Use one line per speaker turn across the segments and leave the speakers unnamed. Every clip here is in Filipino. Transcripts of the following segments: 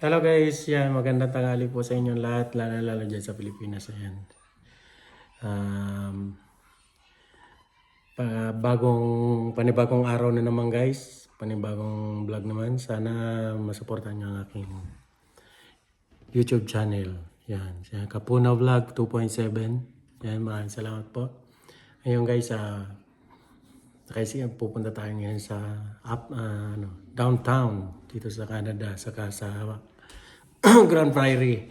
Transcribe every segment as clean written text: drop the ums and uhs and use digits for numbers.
Hello guys, yan, magandang tanghali po sa inyong lahat, lalo dyan sa Pilipinas. Ayan. Um, panibagong araw na naman guys, panibagong vlog naman. Sana masuportahan nyo ang aking YouTube channel. Yan, Kapuna Vlog 2.7. Yan, maraming salamat po. Ayun guys, kasi pupunta tayo ngayon sa downtown dito sa Canada, saka sa Grand Prairie.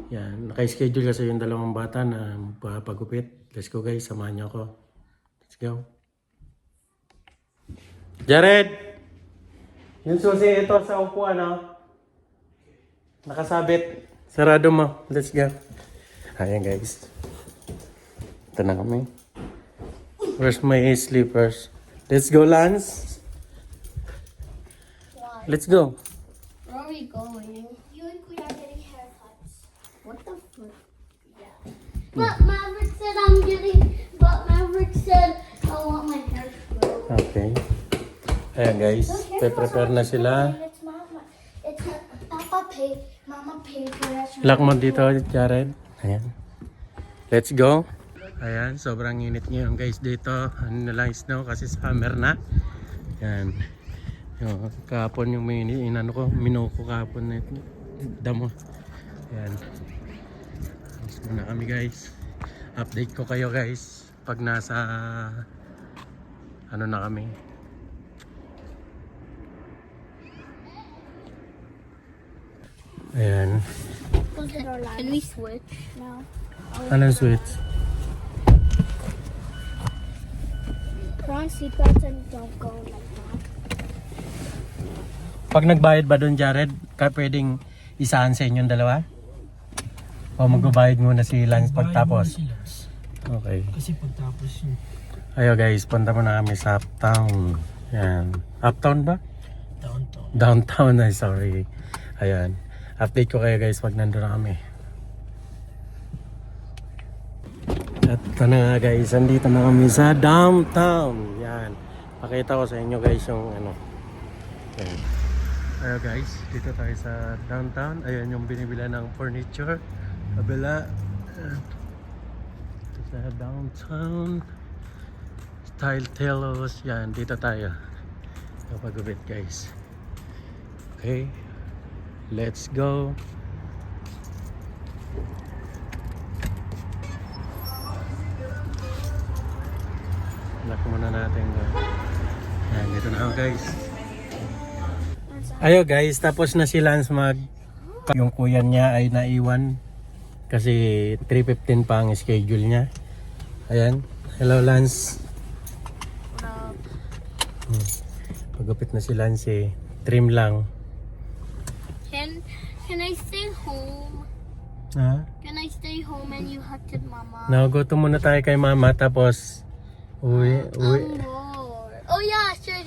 Yan, naka-schedule kasi yung dalawang bata na pagupit. Let's go guys, samahan niyo ako. Let's go. Jared! Yung susi ito sa upuan, nakasabit. Sarado mo. Let's go. Ayan guys. Ito na kami. Where's my sleepers? Let's go, Lance.
Why?
Let's go.
Where are we going? You and Kuya are getting haircuts. What the fuck? Yeah. But Maverick said Maverick said I want my hair to grow.
Okay. Ayan guys. Prepare na sila.
It's Mama. It's Papa paid. Mama paid for that.
Lock mo dito, Jared. Ayan. Let's go. Ayan, sobrang init ngayon guys dito. Ano na lang snow kasi summer na. Ayan. Yung, kahapon yung minuko kahapon na damo. Ayan. Tapos muna kami guys. Update ko kayo guys pag nasa ano na kami. Ayan.
Can we switch now?
Anong switch?
Put on seatbelts and don't go like that.
Pag nagbayad ba doon, Jared, pwedeng isahan sa inyong dalawa? O magbabayad muna si Lance pagtapos? Okay.
Kasi pagtapos yun.
Ayo guys, punta muna kami sa uptown. Ayan. Uptown ba?
Downtown.
Downtown, ay sorry. Ayan. Update ko kayo guys pag nandun na kami. At ito na nga guys, andito na kami sa downtown. Yan. Pakita ko sa inyo guys yung ano. Ayan. Ayan guys, dito tayo sa downtown. Ayan yung binibila ng furniture. Kabila. Dito sa downtown. Style Telos. Yan, dito tayo. Kapagubit guys. Okay. Let's go. Lock muna natin. Ayan, dito na ako guys. Ayo guys, tapos na si Lance yung kuya niya ay naiwan kasi 3:15 pa ang schedule niya. Ayan. Hello Lance. Pagupit na si Lance trim lang.
Can I stay home?
Ha?
Can I stay home and you hug to Mama?
Now go to muna tayo kay mama tapos uwi.
Oh yeah, sure,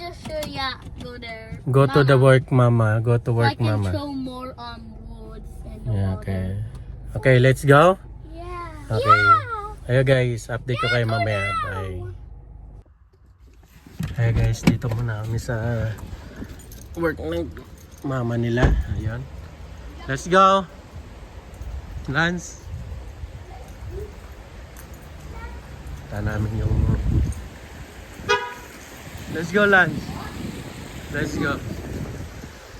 yeah. Go there.
Go to the work mama. Go to
I
work
can
mama.
show more woods and
Yeah,
water.
okay. Okay, let's go.
Yeah.
Okay.
Yeah.
Ayo guys, update ko kayo mamaya. Bye. Ayo guys, dito muna kami sa work ng mama nila. Ayun. Let's go. Lance. Ito namin yung... Let's go, Lance. Let's go.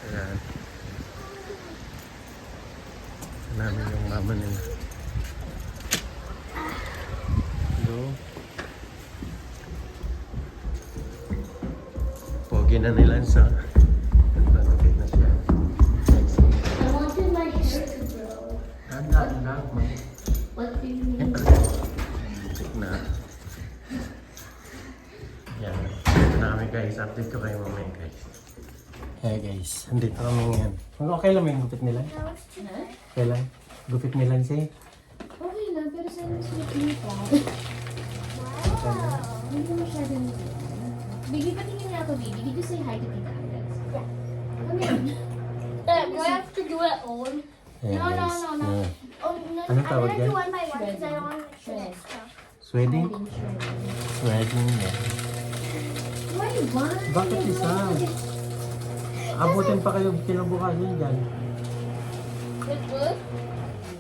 Ayan. Ito namin yung mama nila. Go. Pogi na ni Lance, ha? Nagpapagit na siya.
I wanted my hair to grow. What do you mean?
Na. Yan. Ito na kami guys. Update ko kayo mamaya guys. Hey guys. Andito kami ngayon. Okay lang yung gupit nila? Okay lang. Gupit nila si?
Okay lang, pero saan mas makinig ka? Wow! Hindi ko masyadong... Biggy, patingin nga ako, Biggy. Did you say hi to Tita Alex? Yeah. Come here. Do I have to do it all?
Ayan,
No.
guys. Yeah.
Oh, no.
Anong tawag
I'm
yan?
gonna do one by one because I don't want to mix it up.
Sweating? Sweating yan.
Why one?
Bakit isa? Abutin pa kayo kinabukasan dyan.
With wood?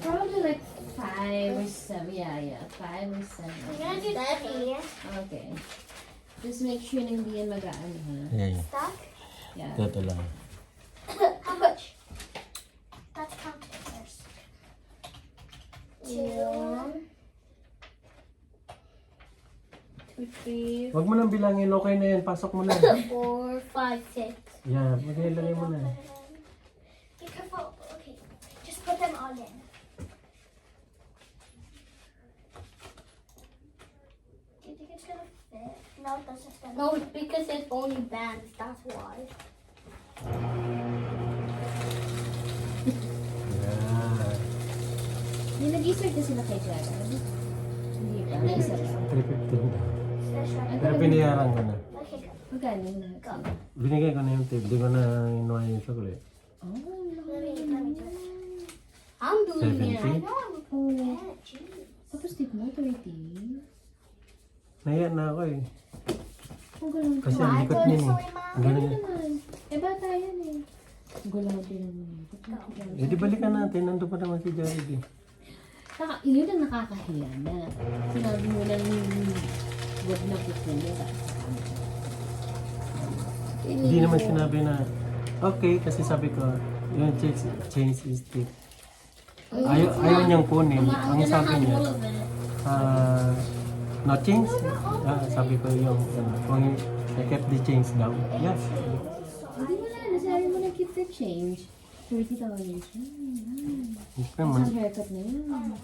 Probably like 5 or 7. Yeah, 5 or 7.
We're gonna do three.
Okay. Just make sure na hindi yan magaan, ha?
Yeah.
Stuck?
Yeah.
Ito lang.
How much? Let's count it first. 2, 3,
Huwag mo nang bilangin, okay na yan. Pasok mo na.
4, 5, 6.
Yeah, maglagay mo na.
Be careful. Okay, just put them all in. Do you think it's gonna fit? No, it doesn't fit. No, because it's only bands. That's why.
Yeah.
May nag-insert na sila kay Jared. Hindi pa. Isa pa.
315 daw.
Let's try.
Pero pinayaran ko na.
Okay, go.
Magkano yung lahat?
Go.
Binigay ko na yung tip. Di ko na inuha yung chocolate.
Oh,
Let me do it. I'm doing it.
70?
I know I'm
Oh.
yeah, jeez.
Tapos tip mo, 30.
Nahiya na ako eh.
Ang galang
Kasi
ko.
ang likot niya eh. Ang
Ano
galing.
naman? Eh, bata yan eh. Ang galang din naman.
Eh di balikan natin. Nandun pa naman si Jared eh.
Yun ang nakakahiya na. Sinabi mo lang wag na kukuha.
Hindi naman sinabi na okay kasi sabi ko yung change is tip. Ayaw niyang kunin. Ang sabi niya no change. Sabi ko yung kung I kept the change down. Yes.
Hindi mo na. Nasabi mo na keep the change. $30.
Naman.
Isang haircut na yun.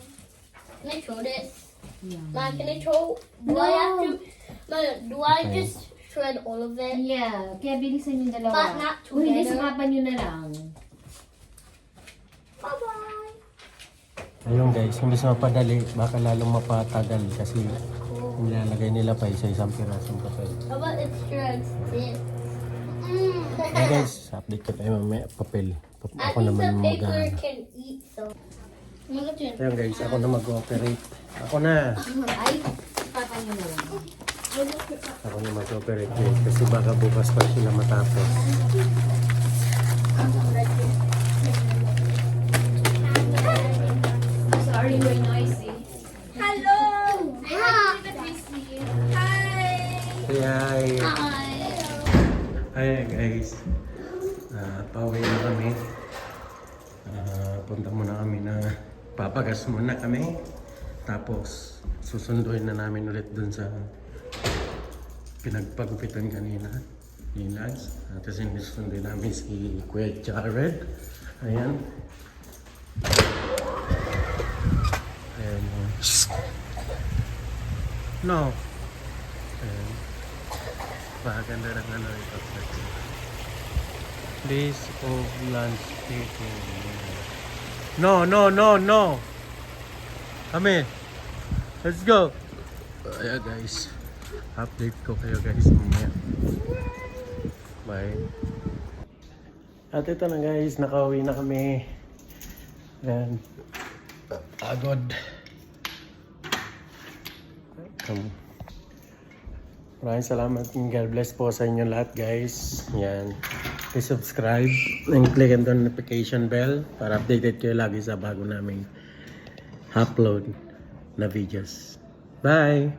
Can I throw this?
Yeah.
Mom, can I throw? Do I have to? Mom, do I
Okay.
just shred all of it?
Yeah. Kaya bilisan yung dalawa.
But not
Kung hindi,
together.
sakapan nyo na lang.
Bye bye.
Ayun guys, imbis na mapadali, baka lalong mapatagal kasi nilalagay nila pa isa-isang pirasong papel.
How about it shreds this?
Hey guys, update ko tayo mamaya papel.
At
Ako
least
naman
the paper
mag-
can eat some. Look at it.
Ayun guys, ako na mag-ooperate. Ako na.
Ay, sakapan nyo na lang.
Ako na mag-ooperate guys kasi baka bukas pa sila matapos.
Sorry, we're noisy.
Hello. Hi. Hi.
Hi!
Hi.
Hi guys. Pauwi na kami. Punta muna kami na papagas muna kami. Tapos susunduin na namin ulit dun sa pinagpagupitan kanina. Ni Lads. Tapos sinusunduin namin si Kuya Jared. Ayan. Ayan. No. Ayan. Maganda ng ano ito. Place of landscaping. No, no, no, no. Kami. Let's go. Ayan guys. Update ko kayo guys mamaya. Bye. At ito na guys. Nakauwi na kami. Ayan. Agod. Maraming salamat and God bless po sa inyo lahat guys. Yan. Please subscribe and click on the notification bell para updated kayo lagi sa bago naming upload na videos. Bye!